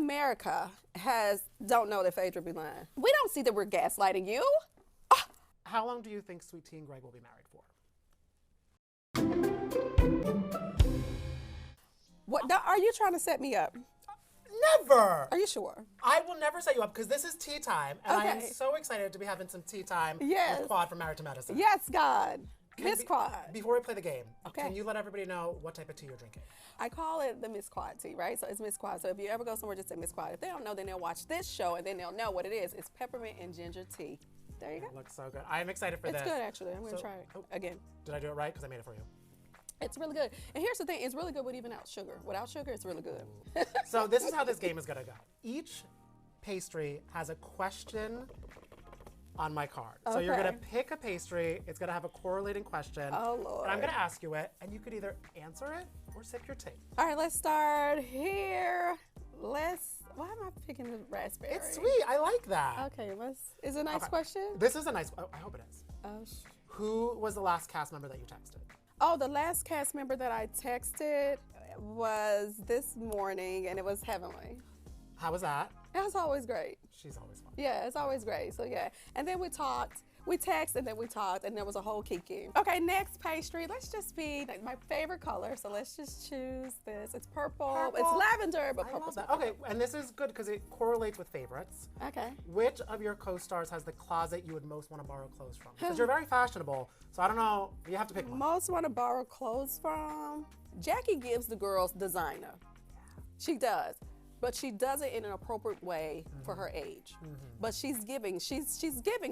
America don't know that Phaedra be lying? We don't see that we're gaslighting you. How long do you think Sweet Tea and Greg will be married for? What are you trying to set me up? Never! Are you sure? I will never set you up because this is tea time, and I am Okay. so excited to be having some tea time Yes. with Quad from Married to Medicine. Yes, God. Miss Quad. Before we play the game, Okay. can you let everybody know what type of tea you're drinking? I call it the Miss Quad tea, right? So it's Miss Quad. So if you ever go somewhere, just say Miss Quad. If they don't know, then they'll watch this show and then they'll know what it is. It's peppermint and ginger tea. There you go. It looks so good. I am excited for It's this. good, actually. I'm going to So- try it oh. again. Did I do it right? Because I made it for you. It's really good. And here's the thing. It's really good with even out sugar. Without sugar, it's really good. So this is how this game is going to go. Each pastry has a question on my card. So you're Okay. going to pick a pastry. It's going to have a correlating question. Oh, Lord. And I'm going to ask you it, and you could either answer it or sip your tea. All right, let's start here. Why am I picking the raspberry? It's sweet. I like that. Okay, is it a nice Okay. question? This is a nice, I hope it is. Oh, Who was the last cast member that you texted? the last cast member that I texted was this morning, and it was Heavenly. How was that? It was always great. She's always fun. Yeah, it's always great. So yeah, and then we texted, and then we talked, and there was a whole kiki. Okay, next pastry. Let's just be like my favorite color. So let's just choose this. It's purple. Purple. It's lavender, but I purple's love that. my Okay, and this is good because it correlates with favorites. favorite. Okay. Which of your co-stars has the closet you would most want to borrow clothes from? Because you're very fashionable, so I don't know. You have to pick one. Most want to borrow clothes from. Jackie gives the girls designer. She does. But she does it in an appropriate way for her age. But she's giving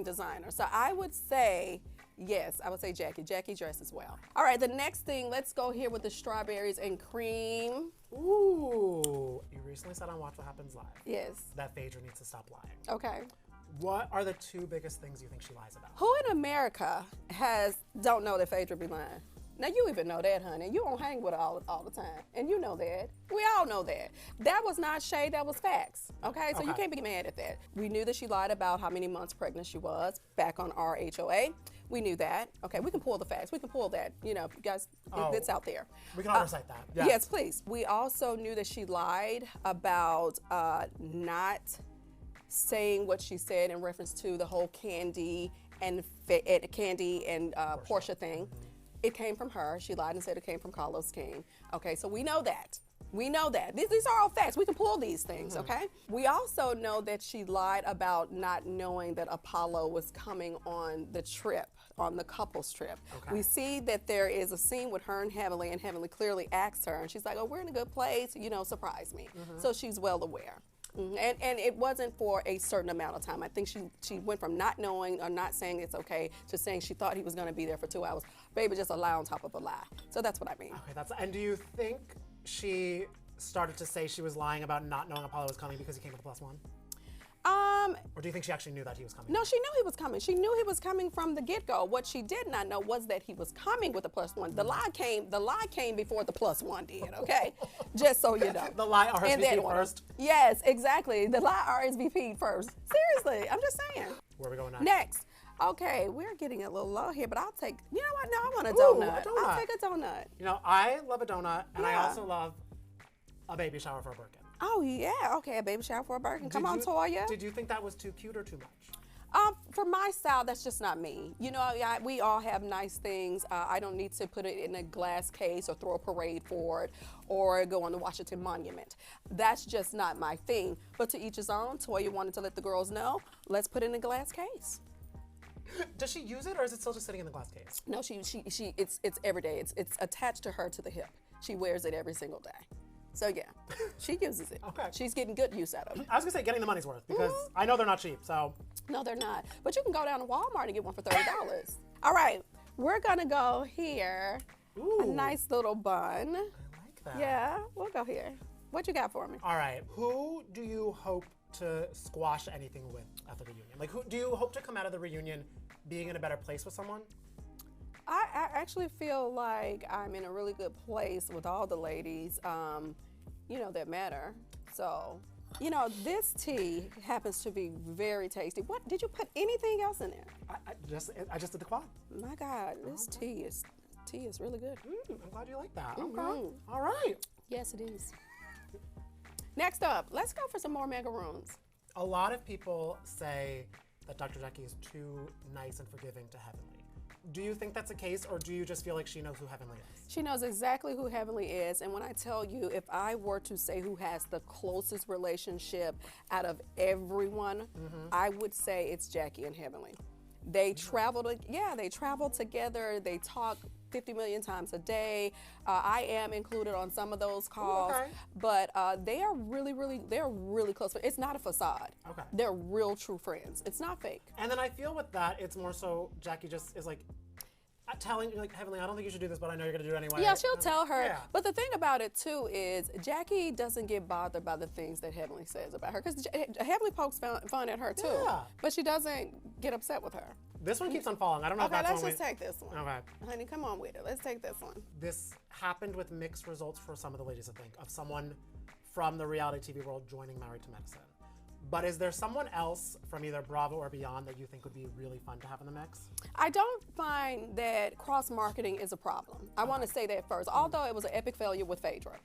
designer. So I would say, yes, I would say Jackie. Jackie dresses well. All right, the next thing, let's go here with the strawberries and cream. Ooh, you recently said on Watch What Happens Live Yes. that Phaedra needs to stop lying. Okay. What are the two biggest things you think she lies about? Who in America don't know that Phaedra be lying? Now, you even know that, honey. You don't hang with her all the time. And you know that. We all know that. That was not shade, that was facts. Okay? So you Okay. can't be mad at that. We knew that she lied about how many months pregnant she was back on our HOA. We knew that. Okay, we can pull the facts. We can pull that. You know, you guys, it's out there. We can all recite that. Yeah. Yes, please. We also knew that she lied about not saying what she said in reference to the whole Candy and Portia thing. It came from her. She lied and said it came from Carlos King. Okay, so we know that. We know that. These are all facts. We can pull these things, okay? We also know that she lied about not knowing that Apollo was coming on the trip, on the couples trip. Okay. We see that there is a scene with her and Heavenly clearly asks her, and she's like, oh, we're in a good place, you know, surprise me. So she's well aware. And it wasn't for a certain amount of time. I think she went from not knowing or not saying it's okay to saying she thought he was going to be there for 2 hours. Baby, just a lie on top of a lie. So that's what I mean. Okay, and do you think she started to say she was lying about not knowing Apollo was coming because he came with a +1? Or do you think she actually knew that he was coming? No, she knew he was coming. She knew he was coming from the get-go. What she did not know was that he was coming with a +1. The lie came before the +1 did, okay? Just so you know. The lie In that RSVP order. first? Yes, exactly. The lie RSVP first. Seriously, I'm just saying. Where are we going next? Next. Okay, we're getting a little low here, but I'll take, you know what? No, I want a Ooh, donut. a donut. I'll take a donut. You know, I love a donut, and I Yeah. also love a baby shower for a Birkin. Oh, yeah. Okay, a baby shower for a Birkin. Come on, Did Toya. Did you think that was too cute or too much? For my style, that's just not me. You know, we all have nice things. I don't need to put it in a glass case or throw a parade for it or go on the Washington Monument. That's just not my thing. But to each his own. Toya wanted to let the girls know, let's put it in a glass case. Does she use it, or is it still just sitting in the glass case? No, it's every day. It's attached to her to the hip. She wears it every single day. So yeah, she uses it. Okay. She's getting good use out of it. I was gonna say getting the money's worth because I know they're not cheap. So No, they're not. But you can go down to Walmart and get one for $30. All right, we're gonna go here. Ooh. A nice little bun. I like that. Yeah, we'll go here. What you got for me? All right. Who do you hope to squash anything with at the reunion? Like, who do you hope to come out of the reunion being in a better place with someone? I actually feel like I'm in a really good place with all the ladies, you know, that matter. So, you know, this tea happens to be very tasty. What, did you put anything else in there? I just did the quad. My God, this tea is really good. I'm glad you like that. Mhm. Okay. All right. Yes, it is. Next up, let's go for some more macaroons. A lot of people say that Dr. Jackie is too nice and forgiving to Heavenly. Do you think that's the case, or do you just feel like she knows who Heavenly is? She knows exactly who Heavenly is, and when I tell you, if I were to say who has the closest relationship out of everyone, I would say it's Jackie and Heavenly. They travel together. They talk 50 million times a day. I am included on some of those calls, but they are they're really close. It's not a facade. Okay. They're real true friends. It's not fake. And then I feel with that, it's more so Jackie just is like, telling you, like, Heavenly, I don't think you should do this, but I know you're going to do it anyway. Yeah, she'll tell her. Yeah. But the thing about it, too, is Jackie doesn't get bothered by the things that Heavenly says about her. Because Heavenly pokes fun at her, too. Yeah. But she doesn't get upset with her. This one keeps on falling. I don't know if that's let's one just take this one. Okay. Honey, come on with it. Let's take this one. This happened with mixed results for some of the ladies, I think, of someone from the reality TV world joining Married to Medicine. But is there someone else from either Bravo or beyond that you think would be really fun to have in the mix? I don't find that cross-marketing is a problem. I want to say that first. Although it was an epic failure with Phaedra,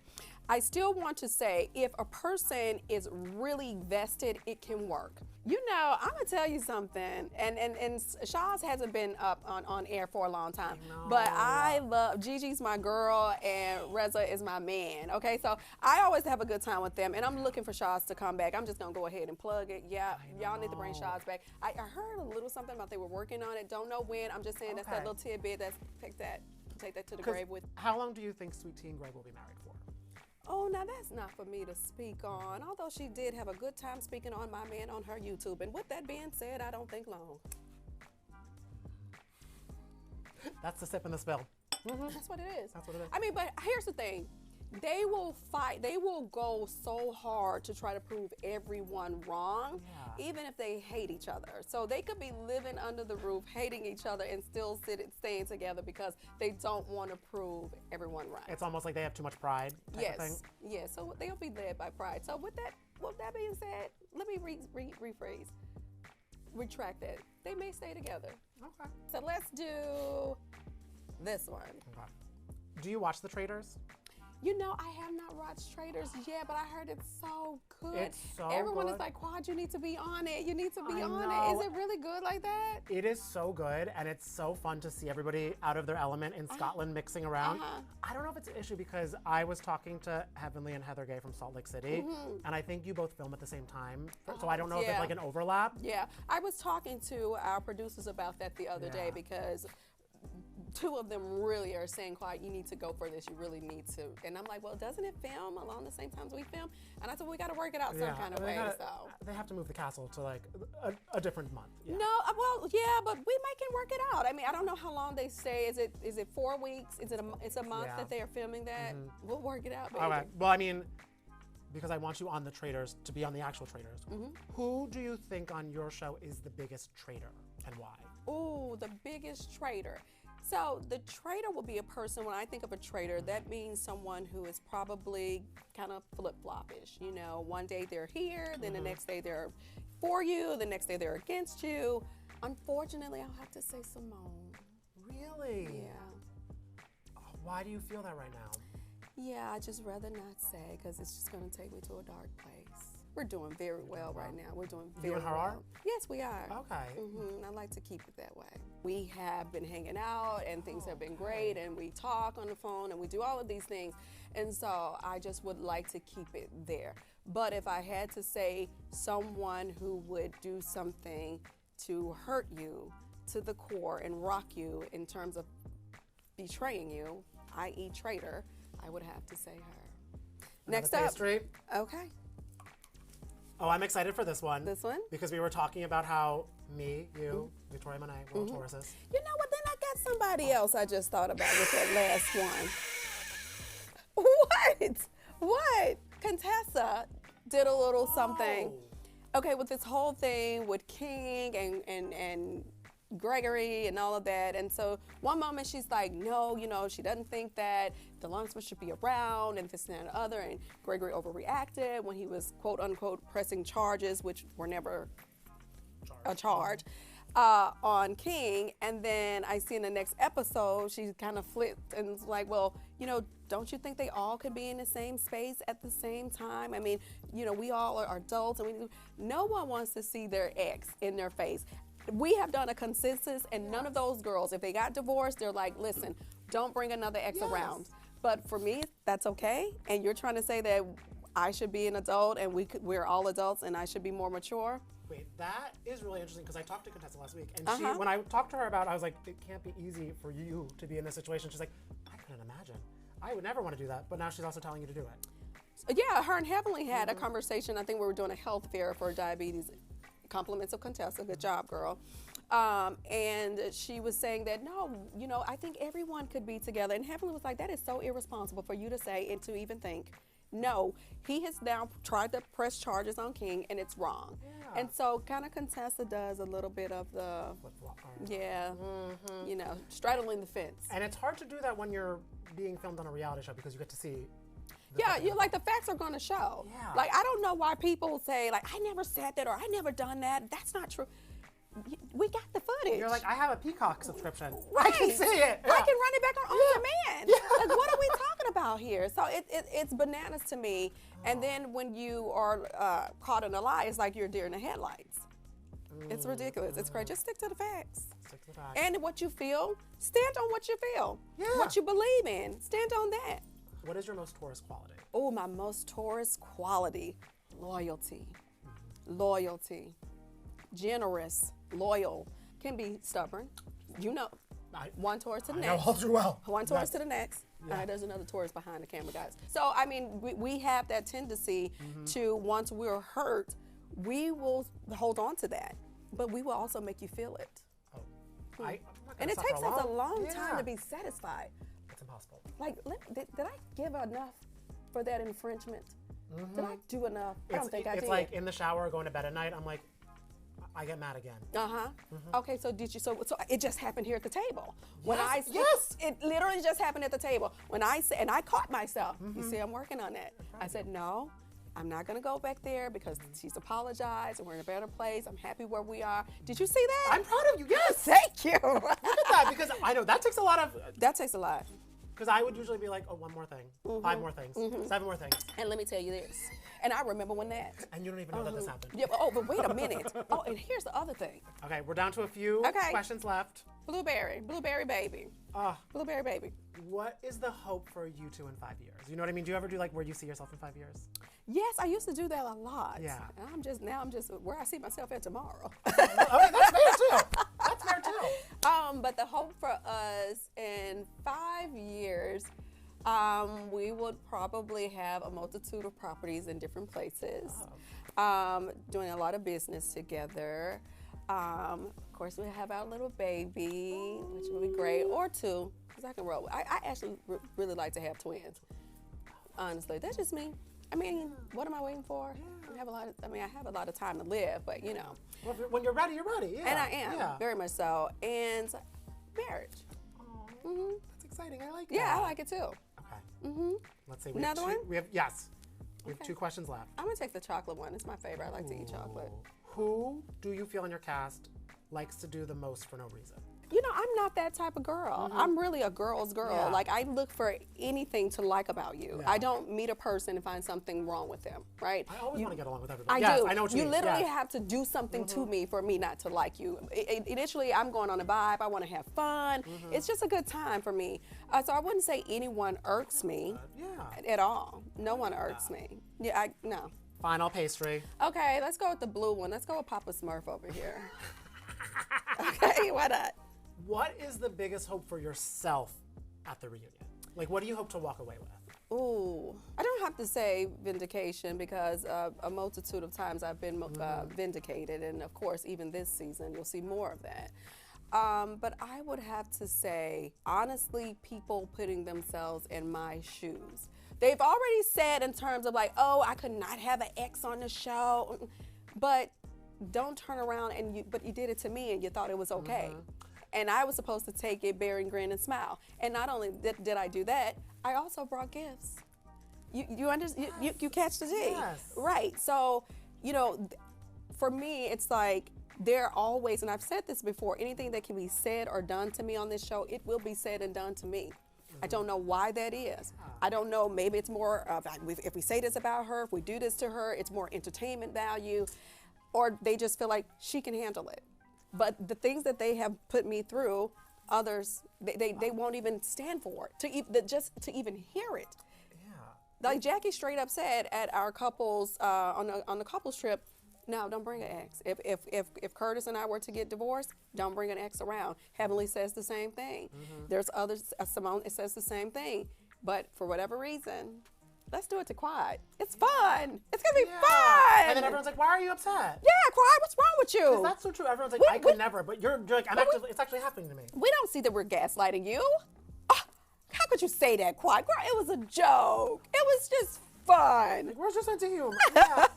I still want to say if a person is really vested, it can work. You know, I'm going to tell you something, and Shaw's hasn't been up on air for a long time, but I love, Gigi's my girl, and Reza is my man, okay? So I always have a good time with them, and I'm looking for Shaw's to come back. I'm just going to go ahead and plug it. Yeah, y'all need to bring Shaw's back. I heard a little something about they were working on it. Don't know when. I'm just saying that's that little tidbit. Take that to the grave with. How long do you think Sweet Tea and Greg will be married for? Oh, now that's not for me to speak on, although she did have a good time speaking on my man on her YouTube. And with that being said, I don't think long. That's the sip and the spill. That's what it is. That's what it is. I mean, but here's the thing. They will fight. They will go so hard to try to prove everyone wrong, even if they hate each other. So they could be living under the roof, hating each other, and still staying together because they don't want to prove everyone right. It's almost like they have too much pride type of thing. Yes. So they'll be led by pride. So with that being said, let me rephrase. Retract that. They may stay together. Okay. So let's do this one. Okay. Do you watch the Traitors? You know, I have not watched Traitors yet, but I heard it's so good. It's so Everyone good. is like, Quad, you need to be on it. You need to be on know. it. Is it really good like that? It is so good, and it's so fun to see everybody out of their element in Scotland mixing around. I don't know if it's an issue because I was talking to Heavenly and Heather Gay from Salt Lake City, and I think you both film at the same time, so I don't know if it's like an overlap. Yeah, I was talking to our producers about that the other day because two of them really are saying, Quad, you need to go for this. You really need to. And I'm like, well, doesn't it film along the same time as we film? And I said, we got to work it out some kind of way. They have to move the castle to like a different month. Yeah. No, well, yeah, but we can work it out. I mean, I don't know how long they stay. Is it 4 weeks? It's a month that they are filming that? We'll work it out, baby. All right. Well, I mean, because I want you on the Traitors to be on the actual Traitors. Who do you think on your show is the biggest traitor and why? Ooh, the biggest traitor. So the traitor will be a person, when I think of a traitor, that means someone who is probably kind of flip-floppish. You know, one day they're here, then the next day they're for you, the next day they're against you. Unfortunately, I'll have to say Simone. Really? Yeah. Oh, why do you feel that right now? Yeah, I'd just rather not say because it's just going to take me to a dark place. We're doing very well right now. We're doing very well. You and her are? Yes, we are. Okay. I like to keep it that way. We have been hanging out and things have been great and we talk on the phone and we do all of these things. And so I just would like to keep it there. But if I had to say someone who would do something to hurt you to the core and rock you in terms of betraying you, i.e. traitor, I would have to say her. Next up. Okay. Oh, I'm excited for this one. This one? Because we were talking about how me, you, Victoria Monet, we're all Tauruses. You know what? Then I got somebody else I just thought about with that last one. What? Contessa did a little something. Okay, with this whole thing with King and Gregory and all of that. And so one moment she's like, no, you know, she doesn't think that the Lawrenceman should be around and this and that and other. And Gregory overreacted when he was quote unquote pressing charges, which were never a charge, on King. And then I see in the next episode, she kind of flipped and was like, well, you know, don't you think they all could be in the same space at the same time? I mean, you know, we all are adults, and no one wants to see their ex in their face. We have done a consensus, and none of those girls, if they got divorced, they're like, listen, don't bring another ex around. But for me, that's okay. And you're trying to say that I should be an adult and we're all adults and I should be more mature? Wait, that is really interesting because I talked to Contessa last week, and she, when I talked to her about it, I was like, it can't be easy for you to be in this situation. She's like, I couldn't imagine. I would never want to do that. But now she's also telling you to do it. Yeah, her and Heavenly had a conversation. I think we were doing a health fair for diabetes. Compliments of Contessa, good job, girl. And she was saying that, no, you know, I think everyone could be together. And Heavenly was like, that is so irresponsible for you to say and to even think. No, he has now tried to press charges on King, and it's wrong. Yeah. And so kind of Contessa does a little bit of the, you know, straddling the fence. And it's hard to do that when you're being filmed on a reality show because you get to see. Yeah, you're like, the facts are going to show. Yeah. Like, I don't know why people say, like, I never said that or I never done that. That's not true. We got the footage. You're like, I have a Peacock subscription. Right. I can see it. Yeah. I can run it back on demand. Yeah. Like, what are we talking about here? So it's bananas to me. And then when you are caught in a lie, it's like you're a deer in the headlights. It's ridiculous. It's crazy. Just stick to the facts. Stick to the facts. And what you feel, stand on what you feel. Yeah. What you believe in, stand on that. What is your most Taurus quality? Oh, my most Taurus quality, loyalty. Loyalty. Generous, loyal, can be stubborn. You know, one Taurus to the next. I know all too well. One Taurus to the next. Yeah. There's another Taurus behind the camera, guys. So, I mean, we have that tendency to, once we're hurt, we will hold on to that. But we will also make you feel it. Oh. And it takes us a long time to be satisfied. It's impossible. Like, did I give enough for that infringement? Did I do enough? I don't think I did. It's like in the shower, going to bed at night, I'm like, I get mad again. Okay, so did you? So it just happened here at the table. When yes. It literally just happened at the table. When I said, and I caught myself. You see, I'm working on that. I said, no, I'm not gonna go back there because she's apologized and we're in a better place. I'm happy where we are. Did you see that? I'm proud of you. Yes. Thank you. Look at that, because I know that takes a lot of. That takes a lot. Because I would usually be like, oh, one more thing, 5 more things, 7 more things. And let me tell you this. And I remember when that. And you don't even know that this happened. Yeah, but wait a minute. Oh, and here's the other thing. Okay, we're down to a few questions left. Blueberry baby. Blueberry baby. What is the hope for you two in 5 years? You know what I mean? Do you ever do like where you see yourself in 5 years? Yes, I used to do that a lot. Yeah. I'm just where I see myself at tomorrow. Okay, that's fair too. That's fair too. But the hope for us in 5 years, we would probably have a multitude of properties in different places, doing a lot of business together. Of course, we have our little baby, which would be great, or 2, because I can roll. I actually really like to have twins. Honestly, that's just me. I mean, what am I waiting for? I have a lot of time to live, but you know. Well, when you're ready, you're ready. Yeah. And I am, very much so. And marriage. Oh, that's exciting. I like that. Yeah, I like it too. Okay. Let's see. Another one? We have 2 questions left. I'm gonna take the chocolate one. It's my favorite. I like to eat chocolate. Who do you feel in your cast likes to do the most for no reason? You know, I'm not that type of girl. I'm really a girl's girl. Yeah. Like, I look for anything to like about you. Yeah. I don't meet a person and find something wrong with them, right? I always want to get along with everybody. I do. I know what you mean. You literally have to do something to me for me not to like you. Initially, I'm going on a vibe. I want to have fun. It's just a good time for me. So I wouldn't say anyone irks me at all. No one irks me. Yeah, no. Final pastry. Okay, let's go with the blue one. Let's go with Papa Smurf over here. Okay, why not? What is the biggest hope for yourself at the reunion? Like, what do you hope to walk away with? Ooh, I don't have to say vindication because a multitude of times I've been vindicated. And of course, even this season, you'll see more of that. But I would have to say, honestly, people putting themselves in my shoes. They've already said in terms of like, oh, I could not have an ex on the show. But don't turn around but you did it to me and you thought it was okay. And I was supposed to take it, bearing, grin, and smile. And not only did I do that, I also brought gifts. You understand? You catch the G, right? So, you know, for me, it's like they're always, and I've said this before, anything that can be said or done to me on this show, it will be said and done to me. I don't know why that is. I don't know, maybe it's more of, if we say this about her, if we do this to her, it's more entertainment value, or they just feel like she can handle it. But the things that they have put me through, others, they won't even stand for it, just to even hear it. Yeah. Like Jackie straight up said at our couples, on the couples trip, no, don't bring an ex. If Curtis and I were to get divorced, don't bring an ex around. Heavenly says the same thing. There's others, Simone, it says the same thing. But for whatever reason, let's do it to Quad. It's fun. It's gonna be fun. And then everyone's like, why are you upset? Yeah, Quad, what's wrong with you? That's so true. Everyone's like, I could never, but you're like, it's actually happening to me. We don't see that we're gaslighting you. Oh, how could you say that, Quad? Girl, it was a joke. It was just fun. Like, where's your sense of humor? Yeah.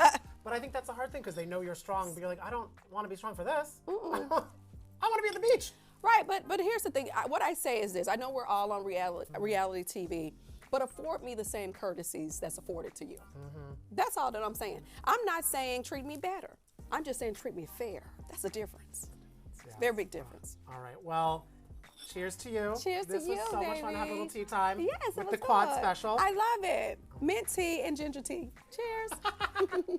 But I think that's a hard thing because they know you're strong, but you're like, I don't want to be strong for this. I want to be at the beach. Right, but here's the thing. What I say is this. I know we're all on reality TV, but afford me the same courtesies that's afforded to you. That's all that I'm saying. I'm not saying treat me better. I'm just saying treat me fair. That's a difference. Yes. Very big difference. All right, well, cheers to you. Cheers to you, This was so much fun to have a little tea time. Yes, with the Quad special. I love it. Mint tea and ginger tea. Cheers.